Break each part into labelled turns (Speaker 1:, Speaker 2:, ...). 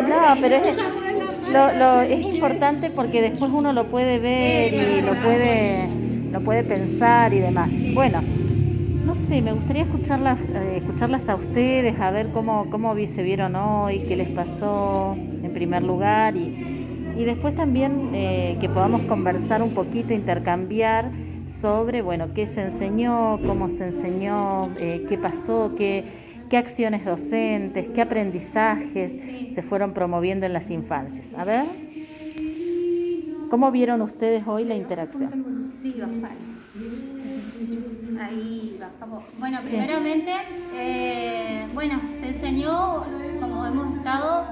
Speaker 1: No, pero es importante porque después uno lo puede ver y lo puede pensar y demás. Bueno, no sé, me gustaría escucharlas a ustedes, a ver cómo se vieron hoy, qué les pasó en primer lugar y después también que podamos conversar un poquito, intercambiar sobre, bueno, qué se enseñó, cómo se enseñó, qué pasó, qué acciones docentes, qué aprendizajes se fueron promoviendo en las infancias. A ver, ¿cómo vieron ustedes hoy la interacción?
Speaker 2: Sí, bajar. Ahí bajamos. Bueno,
Speaker 1: Sí.
Speaker 2: primeramente, bueno, se enseñó, como hemos estado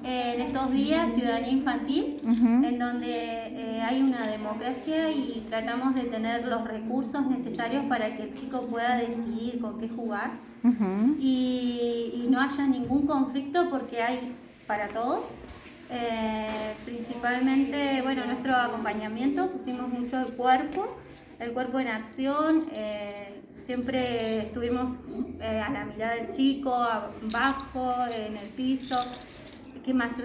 Speaker 2: en estos días, ciudadanía infantil, en donde hay una democracia y tratamos de tener los recursos necesarios para que el chico pueda decidir con qué jugar y no haya ningún conflicto porque hay para todos. Principalmente, bueno, nuestro acompañamiento, pusimos mucho el cuerpo en acción, siempre estuvimos a la mirada del chico, abajo, en el piso. ¿Qué más?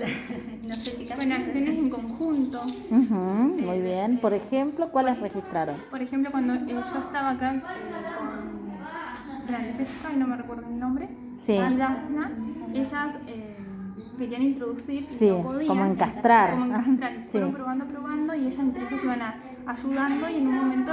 Speaker 2: No sé, chicas.
Speaker 3: Bueno, acciones en conjunto.
Speaker 1: Muy bien. Por ejemplo, ¿cuáles registraron?
Speaker 3: Por ejemplo, cuando yo estaba acá con Francesca, y no me recuerdo el nombre,
Speaker 1: Sí.
Speaker 3: y Dasna, ellas querían introducir,
Speaker 1: Sí,
Speaker 3: no podían,
Speaker 1: como encastrar.
Speaker 3: Como encastrar.
Speaker 1: Sí.
Speaker 3: Fueron probando y ellas entre ellas iban ayudando y en un momento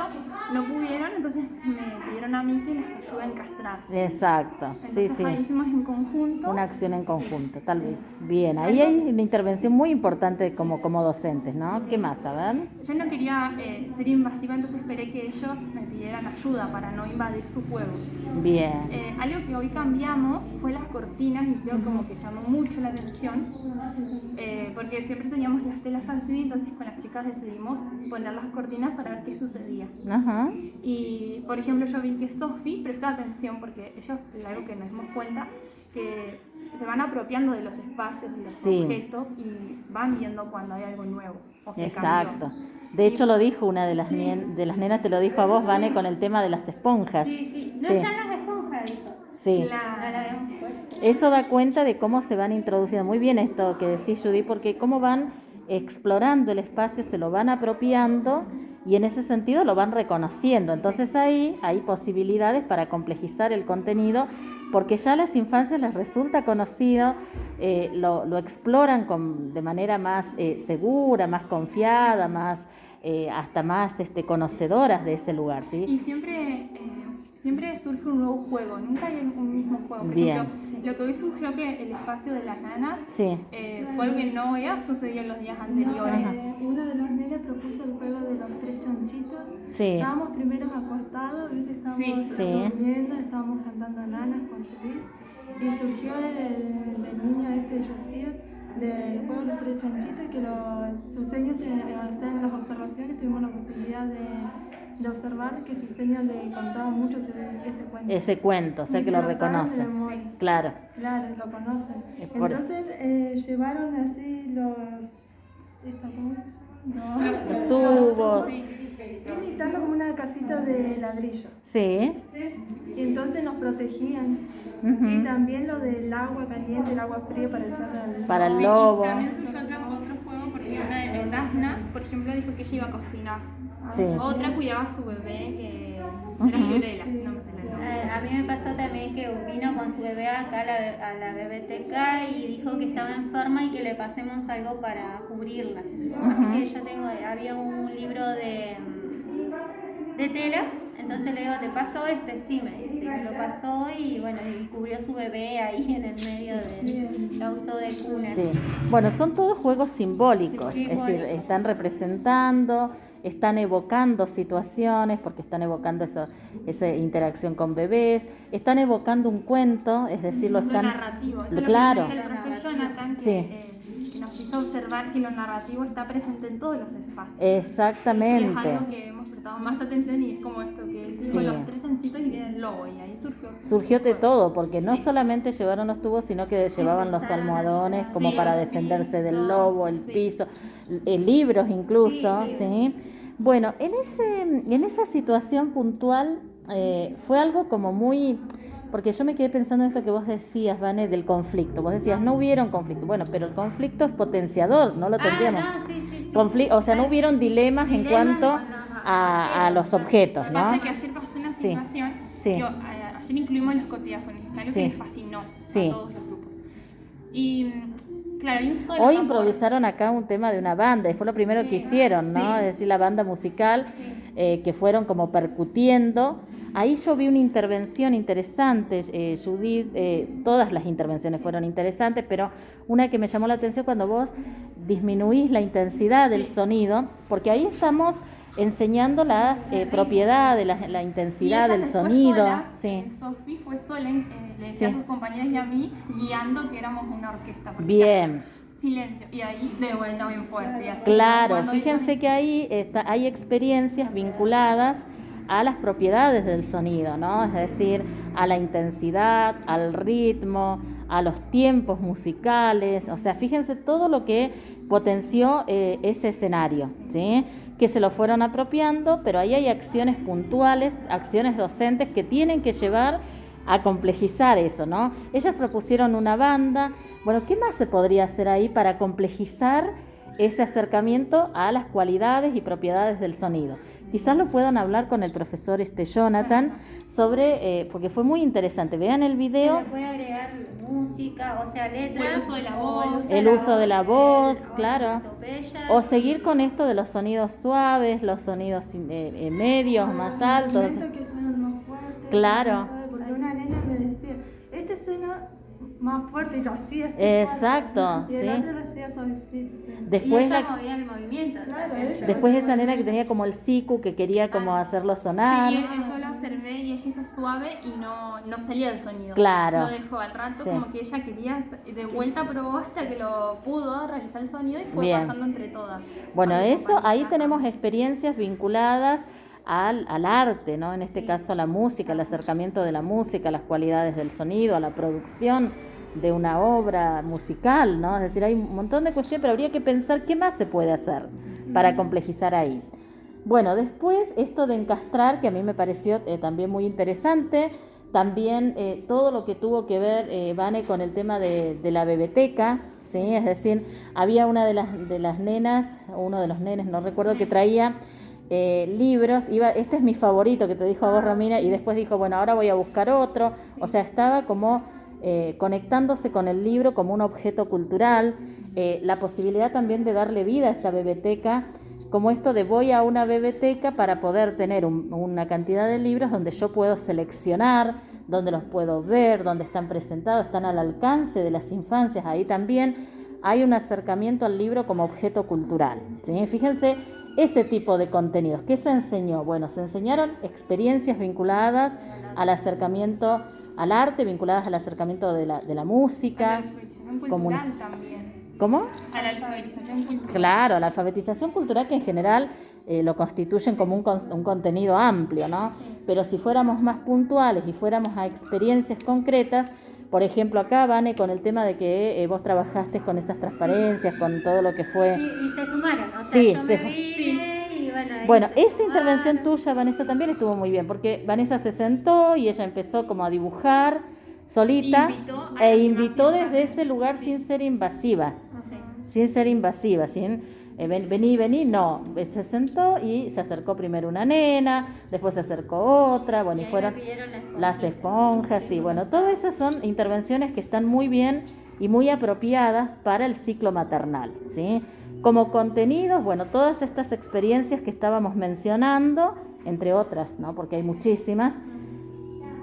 Speaker 3: no pudieron, entonces me pidieron a mí que las ayude a encastrar.
Speaker 1: Exacto,
Speaker 3: Entonces,
Speaker 1: sí.
Speaker 3: ahí hicimos en conjunto.
Speaker 1: Una acción en conjunto, tal vez. Bien, ahí hay una intervención muy importante como docentes, ¿no? ¿Qué más? A ver.
Speaker 3: Yo no quería ser invasiva, entonces esperé que ellos me pidieran ayuda para no invadir su juego.
Speaker 1: Bien.
Speaker 3: Algo que hoy cambiamos fue las cortinas y creo como que llamó mucho la atención, porque siempre teníamos las telas así, entonces con las chicas decidimos poner las cortinas para ver qué sucedía.
Speaker 1: Ajá.
Speaker 3: Y por ejemplo yo vi que Sofi prestó atención porque ellos, algo que nos dimos cuenta, que se van apropiando de los espacios, de los objetos y van viendo cuando hay algo nuevo o se
Speaker 1: Exacto.
Speaker 3: cambió.
Speaker 1: De hecho lo dijo una de las nenas, te lo dijo a vos, Vane, con el tema de las esponjas.
Speaker 2: Sí. No están las esponjas, dijo.
Speaker 1: Sí.
Speaker 3: Claro.
Speaker 2: La vemos puesta.
Speaker 1: Eso da cuenta de cómo se van introduciendo. Muy bien esto que decís, Judy, porque cómo van explorando el espacio, se lo van apropiando y en ese sentido lo van reconociendo. Entonces ahí hay posibilidades para complejizar el contenido porque ya a las infancias les resulta conocido, lo exploran de manera más segura, más confiada, hasta más conocedoras de ese lugar, ¿sí?
Speaker 3: Y siempre surge un nuevo juego, nunca hay un mismo juego. Por
Speaker 1: Bien.
Speaker 3: ejemplo, lo que hoy surgió que el espacio de las nanas
Speaker 1: Sí.
Speaker 3: fue algo que no había sucedido en los días anteriores.
Speaker 4: Uno de los nenes propuso el juego de los tres chanchitos.
Speaker 1: Sí.
Speaker 4: Estábamos primero acostados, ¿viste? Estábamos
Speaker 1: Sí.
Speaker 4: durmiendo, estábamos cantando nanas con Judith. Y surgió del niño de Josías, del juego de los tres chanchitos, que sus señas en las observaciones tuvimos la posibilidad de observar que sus señas le contaban mucho ese cuento.
Speaker 1: Ese cuento, o sea
Speaker 4: Y
Speaker 1: que
Speaker 4: se
Speaker 1: lo
Speaker 4: saben de
Speaker 1: reconocen.
Speaker 4: memoria.
Speaker 1: Claro.
Speaker 4: Claro, lo conocen.
Speaker 1: Por-
Speaker 4: Entonces llevaron así
Speaker 1: Los tubos.
Speaker 4: imitando como una casita de ladrillos.
Speaker 1: Sí.
Speaker 4: Y entonces nos protegían. Y también lo del agua caliente, el agua fría para echarle al
Speaker 1: Para el
Speaker 3: Sí,
Speaker 1: lobo.
Speaker 3: y también surgió otro juego porque una de Dasna, por ejemplo, dijo que ella iba a cocinar.
Speaker 1: Sí.
Speaker 3: Otra cuidaba a su bebé, que era Fiorella, no me sale el nombre.
Speaker 2: A mí me pasó también que vino con su bebé acá a la bebeteca y dijo que estaba enferma y que le pasemos algo para cubrirla. Así que había un libro de tela, entonces le digo, ¿te pasó este? Sí, me dice, me lo pasó y bueno, y cubrió su bebé ahí en el medio la usó de cuna.
Speaker 1: Sí. Bueno, son todos juegos simbólicos,
Speaker 2: Sí,
Speaker 1: es decir, están representando, están evocando situaciones, porque están evocando esa interacción con bebés, están evocando un cuento, es decir, lo están...
Speaker 3: Lo narrativo, eso
Speaker 1: Claro.
Speaker 3: es lo que dice el profe Jonathan, que nos hizo observar que lo narrativo está presente en todos los espacios.
Speaker 1: Exactamente.
Speaker 3: Y es algo que hemos prestado más atención y es como esto que
Speaker 1: Sí.
Speaker 3: con los tres chanchitos y viene el lobo y ahí surgió.
Speaker 1: Surgió de todo, porque no solamente llevaron los tubos, sino que llevaban los almohadones como
Speaker 3: Sí,
Speaker 1: para
Speaker 3: el
Speaker 1: defenderse
Speaker 3: piso,
Speaker 1: del lobo, el
Speaker 3: sí.
Speaker 1: piso, libros incluso,
Speaker 3: Sí,
Speaker 1: ¿sí? Bueno, en esa situación puntual fue algo como muy porque yo me quedé pensando en esto que vos decías, Vane, del conflicto. Vos decías, no hubieron conflicto. Bueno, pero el conflicto es potenciador, no lo tendríamos.
Speaker 2: No, sí.
Speaker 1: O sea, no hubieron dilemas en cuanto a los objetos,
Speaker 3: Lo que pasa
Speaker 1: ¿no?
Speaker 3: es que ayer pasó una situación,
Speaker 1: Sí.
Speaker 3: que ayer incluimos los cotidiafones, que algo
Speaker 1: Sí.
Speaker 3: que les fascinó
Speaker 1: Sí.
Speaker 3: a todos los grupos. Y claro, hay un solo
Speaker 1: Hoy
Speaker 3: tambor.
Speaker 1: improvisaron acá un tema de una banda y fue lo primero que hicieron, ¿no?
Speaker 3: sí.
Speaker 1: Es decir, la banda musical que fueron como percutiendo. Ahí yo vi una intervención interesante, Judith, todas las intervenciones fueron interesantes, pero una que me llamó la atención cuando vos disminuís la intensidad del sonido, porque ahí estamos enseñando las propiedades, la
Speaker 3: Y
Speaker 1: intensidad
Speaker 3: ella
Speaker 1: del
Speaker 3: después
Speaker 1: sonido.
Speaker 3: sola,
Speaker 1: Sí.
Speaker 3: Sofi fue sola, le decía
Speaker 1: Sí.
Speaker 3: a sus compañeras y a mí, guiando que éramos una orquesta. porque
Speaker 1: Bien.
Speaker 3: decía, silencio. Y ahí de vuelta bien fuerte. Y así,
Speaker 1: Claro,
Speaker 3: cuando
Speaker 1: fíjense
Speaker 3: ella-
Speaker 1: que ahí hay experiencias vinculadas a las propiedades del sonido, ¿no? Es decir, a la intensidad, al ritmo, a los tiempos musicales, o sea, fíjense todo lo que potenció ese escenario, ¿sí? Que se lo fueron apropiando, pero ahí hay acciones puntuales, acciones docentes que tienen que llevar a complejizar eso, ¿no? Ellas propusieron una banda. Bueno, ¿qué más se podría hacer ahí para complejizar ese acercamiento a las cualidades y propiedades del sonido? Quizás lo puedan hablar con el profesor Jonathan sobre, porque fue muy interesante. Vean el
Speaker 2: Se
Speaker 1: video,
Speaker 2: le puede agregar música, o sea, letras.
Speaker 3: O el uso de la
Speaker 2: o
Speaker 3: voz.
Speaker 1: el uso de la voz,
Speaker 2: o
Speaker 1: claro.
Speaker 2: onomatopeyas.
Speaker 1: O seguir con esto de los sonidos suaves, los sonidos medios, más altos.
Speaker 4: Momento que suenan más fuertes.
Speaker 1: Claro.
Speaker 4: más suaves, porque una nena me decía, este suena más fuerte y lo hacía así.
Speaker 1: Exacto,
Speaker 4: fuerte, y el
Speaker 1: sí.
Speaker 4: otro lo hacía suavecito. Sí.
Speaker 1: Después
Speaker 2: y ella
Speaker 1: la-
Speaker 2: movía el movimiento.
Speaker 4: Claro,
Speaker 2: también.
Speaker 4: ella-
Speaker 1: Después esa nena que tenía como el siku, que quería como hacerlo sonar.
Speaker 3: Sí, yo la observé y ella hizo suave y no salía del sonido.
Speaker 1: Claro.
Speaker 3: Lo dejó al rato
Speaker 1: Sí.
Speaker 3: como que ella quería, de vuelta probó hasta que lo pudo realizar el sonido y fue
Speaker 1: Bien.
Speaker 3: pasando entre todas.
Speaker 1: Bueno,
Speaker 3: Con sus
Speaker 1: eso, ahí
Speaker 3: compañeras.
Speaker 1: tenemos experiencias vinculadas al arte, ¿no? En este caso a la música, al acercamiento de la música, a las cualidades del sonido, a la producción de una obra musical, ¿no? Es decir, hay un montón de cuestiones, pero habría que pensar qué más se puede hacer para complejizar ahí. Bueno, después esto de encastrar, que a mí me pareció también muy interesante, también todo lo que tuvo que ver, Vane, con el tema de la bebeteca, ¿sí? Es decir, había una de las nenas, o uno de los nenes, no recuerdo, que traía libros, este es mi favorito, que te dijo a vos, Romina, y después dijo, bueno, ahora voy a buscar otro, o sea, estaba como conectándose con el libro como un objeto cultural, la posibilidad también de darle vida a esta bebeteca, como esto de voy a una bebeteca para poder tener una cantidad de libros donde yo puedo seleccionar, donde los puedo ver, donde están presentados, están al alcance de las infancias. Ahí también hay un acercamiento al libro como objeto cultural, ¿sí? Fíjense ese tipo de contenidos. ¿Qué se enseñó? Bueno, se enseñaron experiencias vinculadas al acercamiento al arte, vinculadas al acercamiento de la música.
Speaker 3: A la alfabetización cultural también.
Speaker 1: ¿Cómo?
Speaker 3: A la alfabetización cultural.
Speaker 1: Claro, la alfabetización cultural, que en general lo constituyen como un contenido amplio, ¿no? Pero si fuéramos más puntuales y fuéramos a experiencias concretas, por ejemplo, acá, Vane, con el tema de que vos trabajaste con esas transparencias, con todo lo que fue...
Speaker 2: Sí, y se sumaron, o sea,
Speaker 1: Sí,
Speaker 2: yo
Speaker 1: se
Speaker 2: me vine y bueno, ahí
Speaker 1: Bueno,
Speaker 2: se
Speaker 1: esa intervención
Speaker 2: sumaron.
Speaker 1: tuya, Vanessa, también estuvo muy bien, porque Vanessa se sentó y ella empezó como a dibujar solita
Speaker 3: Invitó a
Speaker 1: e
Speaker 3: las
Speaker 1: invitó
Speaker 3: demás
Speaker 1: desde
Speaker 3: infancias.
Speaker 1: ese lugar sin ser invasiva,
Speaker 2: Sí.
Speaker 1: sin ser invasiva, sin vení, no, se sentó y se acercó primero una nena, después se acercó otra, bueno, y
Speaker 2: ahí
Speaker 1: fueron
Speaker 2: me pidieron
Speaker 1: las esponjas y bueno, todas esas son intervenciones que están muy bien y muy apropiadas para el ciclo maternal, ¿sí? Como contenidos, bueno, todas estas experiencias que estábamos mencionando, entre otras, ¿no? Porque hay muchísimas.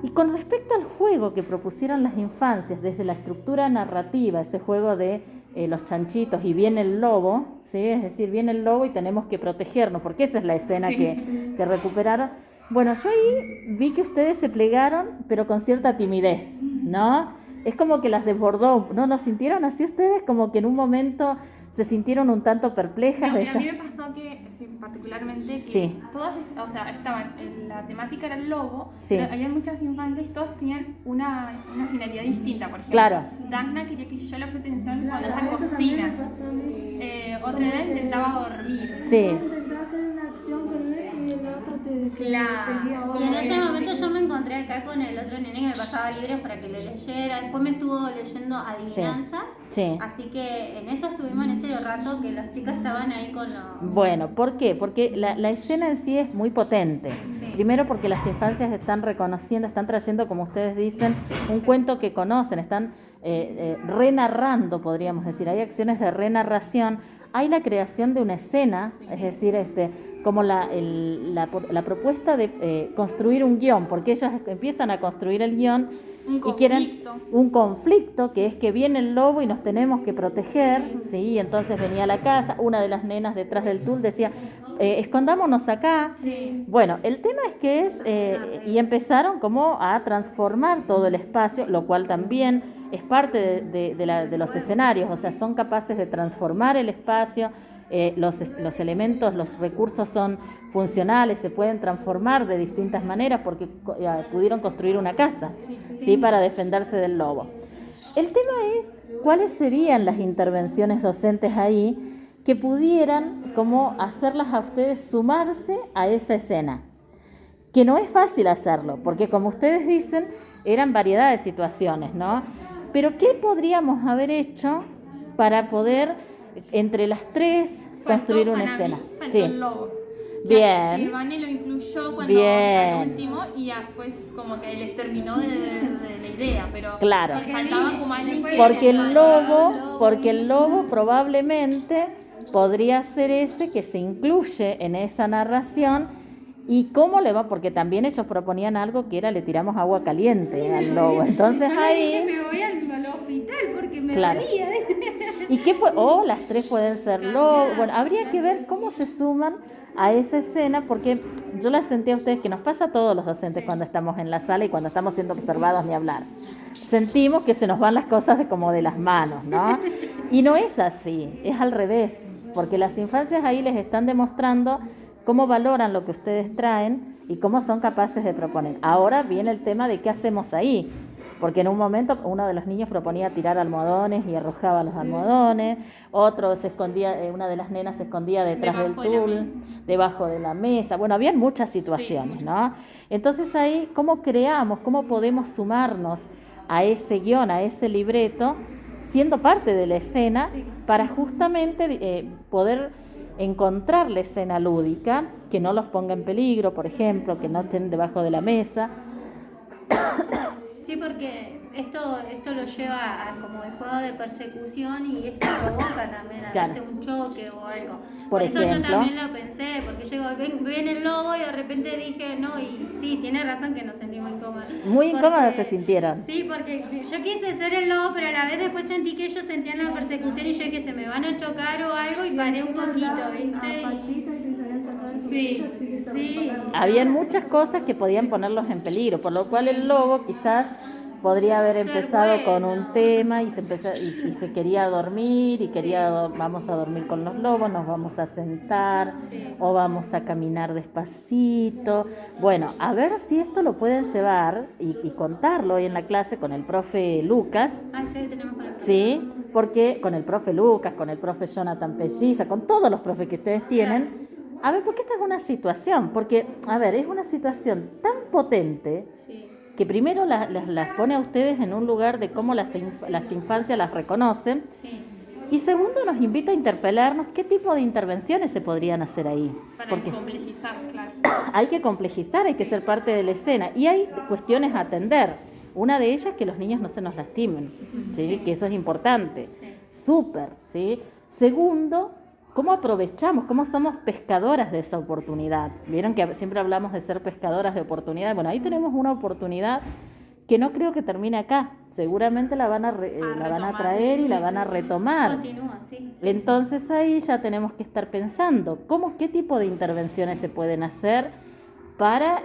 Speaker 1: Y con respecto al juego que propusieron las infancias, desde la estructura narrativa, ese juego de los chanchitos y viene el lobo, ¿sí? Es decir, viene el lobo y tenemos que protegernos, porque esa es la escena que recuperaron. Bueno, yo ahí vi que ustedes se plegaron, pero con cierta timidez, ¿no? Es como que las desbordó, ¿no? ¿No sintieron así ustedes? Como que en un momento se sintieron un tanto perplejas.
Speaker 3: No,
Speaker 1: de
Speaker 3: mira, a
Speaker 1: esta...
Speaker 3: mí me pasó que, sí, particularmente, que
Speaker 1: Sí.
Speaker 3: todas, o sea, estaban, la temática era el lobo,
Speaker 1: Sí.
Speaker 3: pero había muchas infancias y todos tenían una finalidad distinta, por ejemplo.
Speaker 1: Claro.
Speaker 3: Dagna quería que yo le preste atención cuando
Speaker 4: Claro,
Speaker 3: ella
Speaker 4: eso también
Speaker 3: cocina.
Speaker 4: me pasó a mí.
Speaker 3: Otra nena intentaba dormir.
Speaker 1: Sí.
Speaker 4: Intentaba hacer una acción con él y el otro te
Speaker 3: Claro.
Speaker 4: pedía
Speaker 2: Y en ese
Speaker 3: Sí.
Speaker 2: momento yo me encontré acá con el otro nene que me pasaba libros para que le leyera. Después me estuvo leyendo adivinanzas.
Speaker 1: Sí.
Speaker 2: Así que en eso estuvimos en ese rato que las chicas estaban ahí con los...
Speaker 1: Bueno, ¿por qué? Porque la escena en sí es muy potente.
Speaker 2: Sí.
Speaker 1: Primero porque las infancias están reconociendo, están trayendo, como ustedes dicen, un cuento que conocen, están renarrando, podríamos decir. Hay acciones de renarración, hay la creación de una escena, es decir, como la propuesta de construir un guión, porque ellos empiezan a construir el guión
Speaker 3: Un
Speaker 1: y quieren
Speaker 3: conflicto.
Speaker 1: un conflicto, que es que viene el lobo y nos tenemos que proteger, ¿sí? Y entonces venía a la casa, una de las nenas detrás del tul decía, escondámonos acá.
Speaker 3: Sí.
Speaker 1: Bueno, el tema es que y empezaron como a transformar todo el espacio, lo cual también es parte de los escenarios, o sea, son capaces de transformar el espacio, los elementos, los recursos son funcionales, se pueden transformar de distintas maneras porque pudieron construir una casa, ¿sí? Para defenderse del lobo. El tema es cuáles serían las intervenciones docentes ahí que pudieran como hacerlas a ustedes sumarse a esa escena, que no es fácil hacerlo, porque como ustedes dicen, eran variedad de situaciones, ¿no? Pero ¿qué podríamos haber hecho para poder, entre las tres, construir una escena?
Speaker 3: Faltó el lobo.
Speaker 1: Bien.
Speaker 3: Que Vane lo incluyó cuando
Speaker 1: Bien.
Speaker 3: al último y ya fue como que les terminó de la idea, pero
Speaker 1: Claro.
Speaker 3: le faltaba como alguien que...
Speaker 1: Porque el lobo probablemente podría ser ese que se incluye en esa narración. ¿Y cómo le va? Porque también ellos proponían algo que era le tiramos agua caliente al lobo. Entonces
Speaker 2: Yo le
Speaker 1: ahí...
Speaker 2: dije, me voy al hospital porque me
Speaker 1: Claro.
Speaker 2: dolía.
Speaker 1: ¿Y qué las tres pueden ser lobos? Bueno, habría que ver cómo se suman a esa escena, porque yo la sentí a ustedes que nos pasa a todos los docentes cuando estamos en la sala y cuando estamos siendo observados ni hablar. Sentimos que se nos van las cosas como de las manos, ¿no? Y no es así, es al revés, porque las infancias ahí les están demostrando cómo valoran lo que ustedes traen y cómo son capaces de proponer. Ahora viene el tema de qué hacemos ahí, porque en un momento uno de los niños proponía tirar almohadones y arrojaba los almohadones, otro se escondía, una de las nenas se escondía detrás del
Speaker 3: Debajo de la
Speaker 1: tul,
Speaker 3: mesa.
Speaker 1: debajo de la mesa. Bueno, habían muchas situaciones, ¿no? Entonces ahí, ¿cómo creamos, cómo podemos sumarnos a ese guión, a ese libreto, siendo parte de la escena, para justamente poder encontrar la escena lúdica, que no los ponga en peligro, por ejemplo, que no estén debajo de la mesa?
Speaker 2: Sí, porque esto lo lleva a como el juego de persecución y esto provoca también a
Speaker 1: Claro.
Speaker 2: veces un choque o algo.
Speaker 1: Por
Speaker 2: eso
Speaker 1: ejemplo.
Speaker 2: yo también lo pensé, porque yo ven el lobo y de repente dije, no, y sí, tiene razón que nos sentimos incómodos.
Speaker 1: Muy
Speaker 2: Porque-
Speaker 1: incómodos se sintieron.
Speaker 2: Sí, porque yo quise ser el lobo, pero a la vez después sentí que ellos sentían la persecución y yo dije, se me van a chocar o algo y paré un poquito, ¿viste?
Speaker 4: A patitas que se habían sacado de sus
Speaker 3: Sí,
Speaker 4: sillas, así que se
Speaker 2: sí.
Speaker 4: resbalaron.
Speaker 1: Habían muchas cosas que podían ponerlos en peligro, por lo cual el lobo quizás podría haber empezado con un tema y se quería dormir y vamos a dormir con los lobos, nos vamos a sentar o vamos a caminar despacito. Bueno, a ver si esto lo pueden llevar y contarlo hoy en la clase con el profe Lucas.
Speaker 2: Ay, sí, tenemos con el...
Speaker 1: Sí, porque con el profe Lucas, con el profe Jonathan Pelliza, con todos los profes que ustedes tienen, a ver, porque esta es una situación, porque, a ver, es una situación tan potente que primero las pone a ustedes en un lugar de cómo las infancias las reconocen,
Speaker 2: Sí.
Speaker 1: y segundo nos invita a interpelarnos qué tipo de intervenciones se podrían hacer ahí.
Speaker 3: Para
Speaker 1: Porque
Speaker 3: complejizar, claro.
Speaker 1: hay que complejizar, hay que ser parte de la escena y hay cuestiones a atender. Una de ellas que los niños no se nos lastimen, ¿sí? Que eso es importante. Súper, ¿sí? Segundo, ¿cómo aprovechamos? ¿Cómo somos pescadoras de esa oportunidad? Vieron que siempre hablamos de ser pescadoras de oportunidad. Bueno, ahí tenemos una oportunidad que no creo que termine acá. Seguramente la van a
Speaker 3: retomar,
Speaker 1: traer y la van a retomar.
Speaker 2: Continúa, sí.
Speaker 1: Entonces ahí ya tenemos que estar pensando qué tipo de intervenciones se pueden hacer para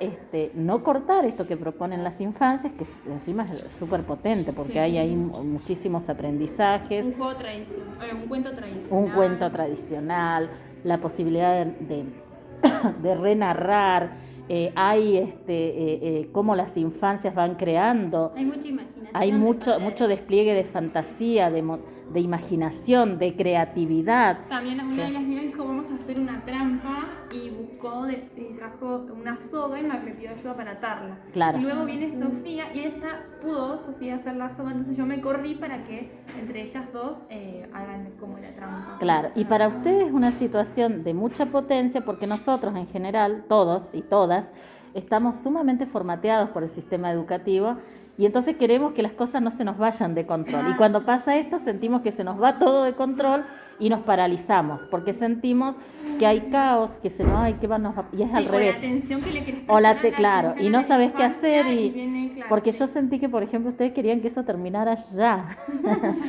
Speaker 1: no cortar esto que proponen las infancias, que encima es súper potente, porque
Speaker 3: Sí.
Speaker 1: hay ahí muchísimos aprendizajes,
Speaker 3: Un juego tradicional, un cuento tradicional.
Speaker 1: un cuento tradicional, la posibilidad de renarrar, hay cómo las infancias van creando.
Speaker 2: Hay mucha imaginación.
Speaker 1: hay mucho despliegue de fantasía, de imaginación, de creatividad.
Speaker 3: También una de las niñas dijo, vamos a hacer una trampa, y buscó y trajo una soga y me pidió ayuda para atarla.
Speaker 1: Claro.
Speaker 3: Y luego viene Sofía y ella pudo, Sofía, hacer la soga, entonces yo me corrí para que entre ellas dos hagan como la trampa.
Speaker 1: Claro, y para ustedes es una situación de mucha potencia porque nosotros en general, todos y todas, estamos sumamente formateados por el sistema educativo. Y entonces queremos que las cosas no se nos vayan de control. Y cuando pasa esto sentimos que se nos va todo de control y nos paralizamos, porque sentimos que hay caos, que se nos hay que nos va, y es al revés.
Speaker 3: O la atención que le querés
Speaker 1: claro, y no sabes qué hacer
Speaker 3: viene,
Speaker 1: porque yo sentí que, por ejemplo, ustedes querían que eso terminara ya.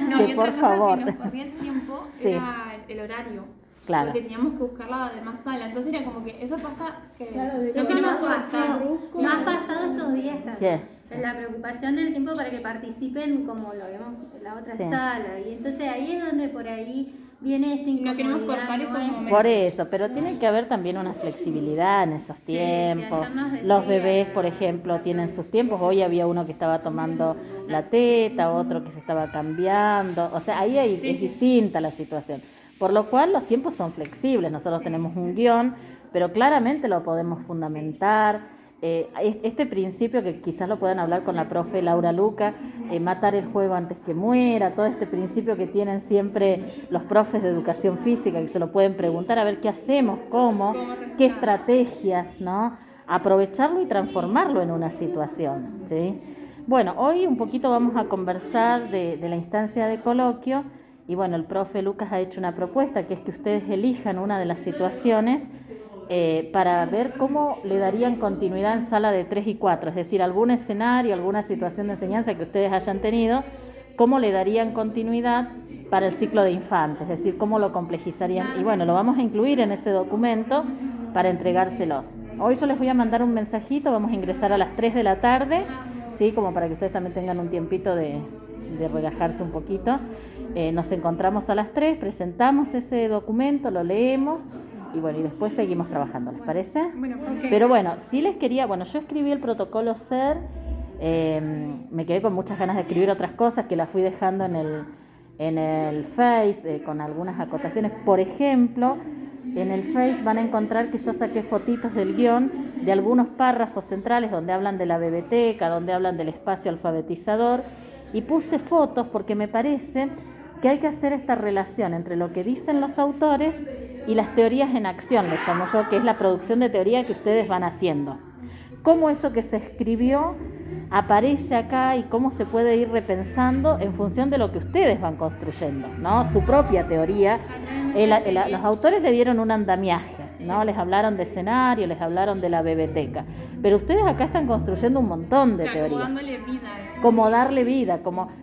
Speaker 3: No,
Speaker 1: que
Speaker 3: y
Speaker 1: por
Speaker 3: otra cosa
Speaker 1: favor.
Speaker 3: que nos corría el tiempo era el horario.
Speaker 1: Claro.
Speaker 3: Porque teníamos que buscarla de más sala. Entonces era como que eso pasa que
Speaker 2: no queremos pasar.
Speaker 4: brusco.
Speaker 2: Me ha pasado estos días también.
Speaker 1: ¿Qué?
Speaker 2: La preocupación del tiempo para que participen como lo vemos en la otra
Speaker 1: Sí.
Speaker 2: sala. Y entonces ahí es donde por ahí viene esta incomodidad.
Speaker 3: No queremos cortar esos momentos.
Speaker 1: Por eso, pero tiene que haber también una flexibilidad en esos tiempos.
Speaker 2: ayer nos decía-
Speaker 1: Los bebés, por ejemplo, tienen sus tiempos. Hoy había uno que estaba tomando la teta, otro que se estaba cambiando. O sea, ahí es distinta la situación. Por lo cual los tiempos son flexibles. Nosotros tenemos un guión, pero claramente lo podemos fundamentar. Este principio que quizás lo puedan hablar con la profe Laura Luca, matar el juego antes que muera, todo este principio que tienen siempre los profes de educación física, que se lo pueden preguntar a ver qué hacemos, qué estrategias, ¿no? Aprovecharlo y transformarlo en una situación, ¿sí? Bueno, hoy un poquito vamos a conversar de la instancia de coloquio y bueno, el profe Lucas ha hecho una propuesta que es que ustedes elijan una de las situaciones para ver cómo le darían continuidad en sala de 3 y 4, es decir, algún escenario, alguna situación de enseñanza que ustedes hayan tenido, cómo le darían continuidad para el ciclo de infantes, es decir, cómo lo complejizarían. Y bueno, lo vamos a incluir en ese documento para entregárselos. Hoy yo les voy a mandar un mensajito, vamos a ingresar a las 3 de la tarde, ¿sí? Como para que ustedes también tengan un tiempito de relajarse un poquito. Nos encontramos a las 3, presentamos ese documento, lo leemos y bueno, y después seguimos trabajando, ¿les parece?
Speaker 3: Bueno,
Speaker 1: Pero bueno, sí les quería, bueno, yo escribí el protocolo SER, me quedé con muchas ganas de escribir otras cosas que las fui dejando en el Face con algunas acotaciones. Por ejemplo, en el Face van a encontrar que yo saqué fotitos del guión de algunos párrafos centrales donde hablan de la biblioteca, donde hablan del espacio alfabetizador, y puse fotos porque me parece que hay que hacer esta relación entre lo que dicen los autores y las teorías en acción, les llamo yo, que es la producción de teoría que ustedes van haciendo. Cómo eso que se escribió aparece acá y cómo se puede ir repensando en función de lo que ustedes van construyendo, ¿no? Su propia teoría. Los autores le dieron un andamiaje, ¿no? Les hablaron de escenario, les hablaron de la biblioteca, pero ustedes acá están construyendo un montón de teorías.
Speaker 3: Como dándole vida a eso.
Speaker 1: Como darle vida,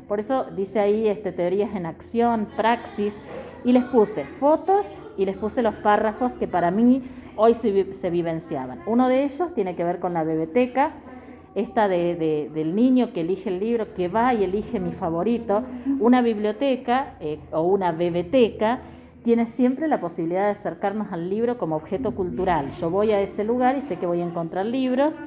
Speaker 1: por eso dice ahí teorías en acción, praxis, y les puse fotos y les puse los párrafos que para mí hoy se vivenciaban. Uno de ellos tiene que ver con la biblioteca, esta del niño que elige el libro, que va y elige mi favorito. Una biblioteca o una biblioteca tiene siempre la posibilidad de acercarnos al libro como objeto cultural. Yo voy a ese lugar y sé que voy a encontrar libros,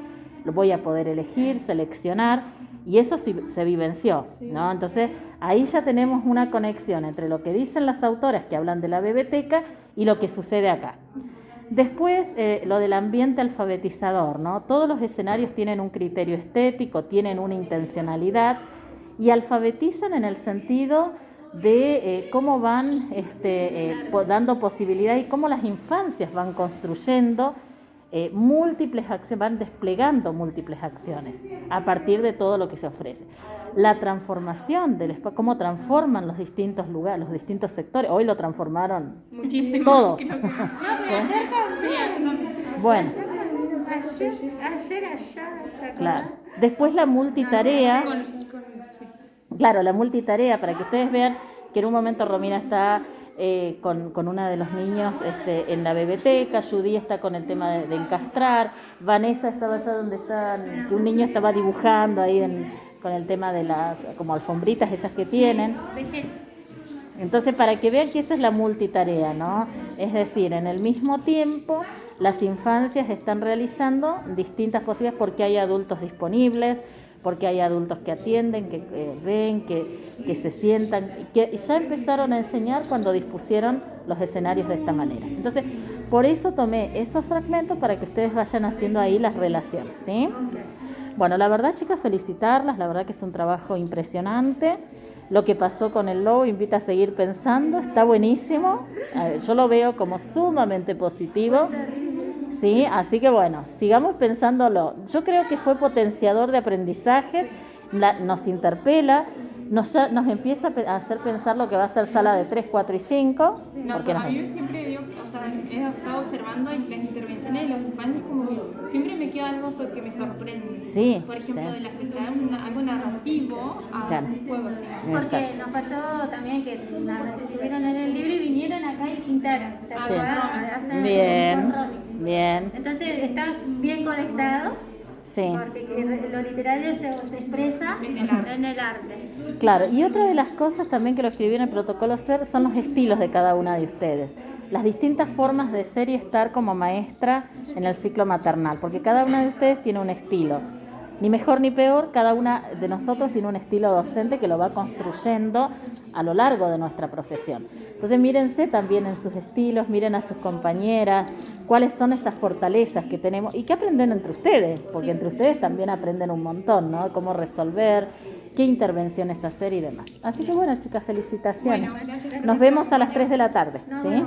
Speaker 1: lo voy a poder elegir, seleccionar, y eso se vivenció, ¿no? Entonces ahí ya tenemos una conexión entre lo que dicen las autoras que hablan de la biblioteca y lo que sucede acá. Después, lo del ambiente alfabetizador, ¿no? Todos los escenarios tienen un criterio estético, tienen una intencionalidad y alfabetizan en el sentido de cómo van dando posibilidad y cómo las infancias van construyendo múltiples acciones, van desplegando múltiples acciones a partir de todo lo que se ofrece. La transformación del espacio, cómo transforman los distintos lugares, los distintos sectores. Hoy lo transformaron
Speaker 3: Muchísimo.
Speaker 1: todo.
Speaker 3: Creo que...
Speaker 1: Bueno,
Speaker 2: Ayer allá.
Speaker 1: claro. Después la multitarea. Claro, la multitarea, para que ustedes vean que en un momento Romina está con una de los niños en la biblioteca, Judy está con el tema de encastrar, Vanessa estaba allá donde un niño estaba dibujando ahí con el tema de las como alfombritas esas que tienen. Entonces, para que vean que esa es la multitarea, ¿no? Es decir, en el mismo tiempo las infancias están realizando distintas posibilidades porque hay adultos disponibles, porque hay adultos que atienden, que ven, que se sientan, que ya empezaron a enseñar cuando dispusieron los escenarios de esta manera. Entonces, por eso tomé esos fragmentos para que ustedes vayan haciendo ahí las relaciones, ¿sí? Bueno, la verdad, chicas, felicitarlas, la verdad que es un trabajo impresionante. Lo que pasó con el lobo invita a seguir pensando, está buenísimo. Yo lo veo como sumamente positivo. Sí, así que bueno, sigamos pensándolo. Yo creo que fue potenciador de aprendizajes, nos interpela, nos empieza a hacer pensar lo que va a ser sala de 3, 4 y 5.
Speaker 3: No,
Speaker 1: Porque
Speaker 3: a mí siempre digo, he estado observando las intervenciones de los infantes, como que siempre me queda algo que me sorprende.
Speaker 1: Sí,
Speaker 3: por ejemplo,
Speaker 1: sí.
Speaker 3: de las que traen algo narrativo a
Speaker 1: Claro.
Speaker 3: un juego. ¿Sí?
Speaker 2: Porque
Speaker 1: Exacto.
Speaker 2: nos pasó también que estuvieron en el libro y vinieron acá y pintaron. ¿Te
Speaker 1: Sí.
Speaker 2: acordás? A hacer
Speaker 1: Bien,
Speaker 2: con Romy.
Speaker 1: bien,
Speaker 2: Entonces están bien conectados
Speaker 1: sí.
Speaker 2: porque lo literario se expresa en el arte.
Speaker 1: Claro, y otra de las cosas también que lo escribí en el protocolo SER son los estilos de cada una de ustedes. Las distintas formas de ser y estar como maestra en el ciclo maternal, porque cada una de ustedes tiene un estilo. Ni mejor ni peor, cada una de nosotros tiene un estilo docente que lo va construyendo a lo largo de nuestra profesión. Entonces mírense también en sus estilos, miren a sus compañeras, cuáles son esas fortalezas que tenemos y qué aprenden entre ustedes, porque entre ustedes también aprenden un montón, ¿no? Cómo resolver, qué intervenciones hacer y demás. Así que bueno, chicas, felicitaciones.
Speaker 3: Bueno, gracias.
Speaker 1: Nos vemos a las 3 de la tarde, ¿sí?